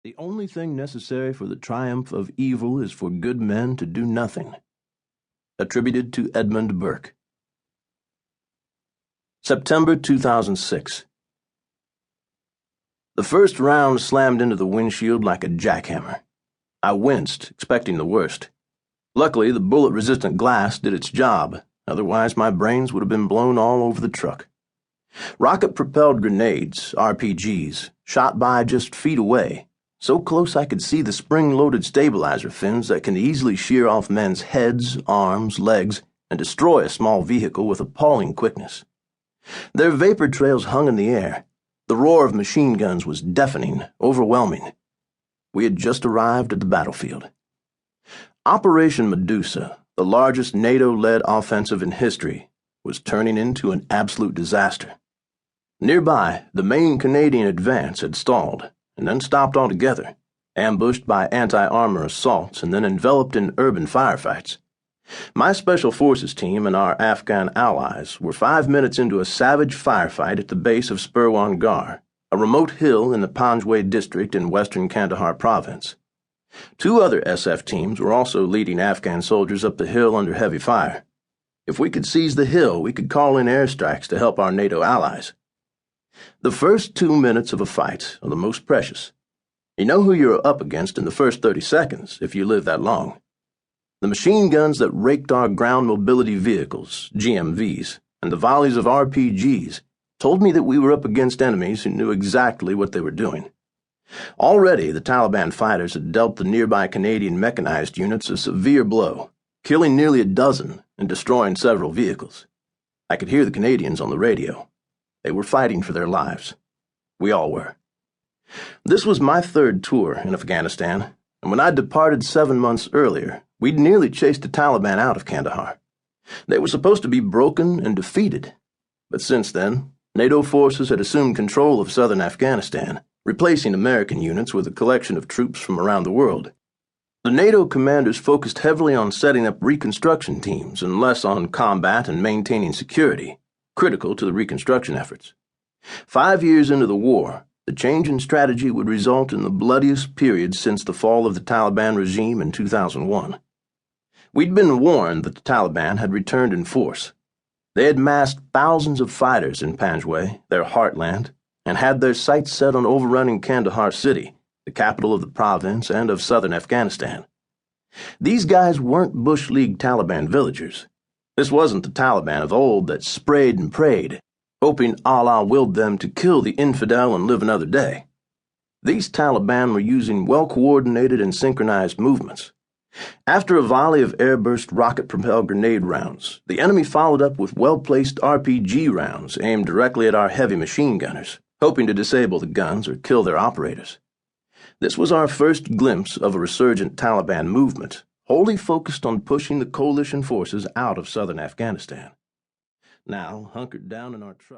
The only thing necessary for the triumph of evil is for good men to do nothing. Attributed to Edmund Burke. September 2006. The first round slammed into the windshield like a jackhammer. I winced, expecting the worst. Luckily, the bullet-resistant glass did its job, otherwise my brains would have been blown all over the truck. Rocket-propelled grenades, RPGs, shot by just feet away, so close I could see the spring-loaded stabilizer fins that can easily shear off men's heads, arms, legs, and destroy a small vehicle with appalling quickness. Their vapor trails hung in the air. The roar of machine guns was deafening, overwhelming. We had just arrived at the battlefield. Operation Medusa, the largest NATO-led offensive in history, was turning into an absolute disaster. Nearby, the main Canadian advance had stalled, and then stopped altogether, ambushed by anti-armor assaults and then enveloped in urban firefights. My Special Forces team and our Afghan allies were 5 minutes into a savage firefight at the base of Sperwan Ghar, a remote hill in the Panjwayi district in western Kandahar Province. 2 other SF teams were also leading Afghan soldiers up the hill under heavy fire. If we could seize the hill, we could call in airstrikes to help our NATO allies. The first 2 minutes of a fight are the most precious. You know who you're up against in the first 30 seconds, if you live that long. The machine guns that raked our ground mobility vehicles, GMVs, and the volleys of RPGs told me that we were up against enemies who knew exactly what they were doing. Already, the Taliban fighters had dealt the nearby Canadian mechanized units a severe blow, killing nearly a dozen and destroying several vehicles. I could hear the Canadians on the radio. They were fighting for their lives. We all were. This was my 3rd tour in Afghanistan, and when I departed 7 months earlier, we'd nearly chased the Taliban out of Kandahar. They were supposed to be broken and defeated, but since then, NATO forces had assumed control of southern Afghanistan, replacing American units with a collection of troops from around the world. The NATO commanders focused heavily on setting up reconstruction teams and less on combat and maintaining security, critical to the reconstruction efforts. 5 years into the war, the change in strategy would result in the bloodiest period since the fall of the Taliban regime in 2001. We'd been warned that the Taliban had returned in force. They had massed thousands of fighters in Panjwayi, their heartland, and had their sights set on overrunning Kandahar city, the capital of the province and of southern Afghanistan. These guys weren't Bush League Taliban villagers. This wasn't the Taliban of old that sprayed and prayed, hoping Allah willed them to kill the infidel and live another day. These Taliban were using well-coordinated and synchronized movements. After a volley of airburst rocket-propelled grenade rounds, the enemy followed up with well-placed RPG rounds aimed directly at our heavy machine gunners, hoping to disable the guns or kill their operators. This was our first glimpse of a resurgent Taliban movement, wholly focused on pushing the coalition forces out of southern Afghanistan. Now, hunkered down in our truck.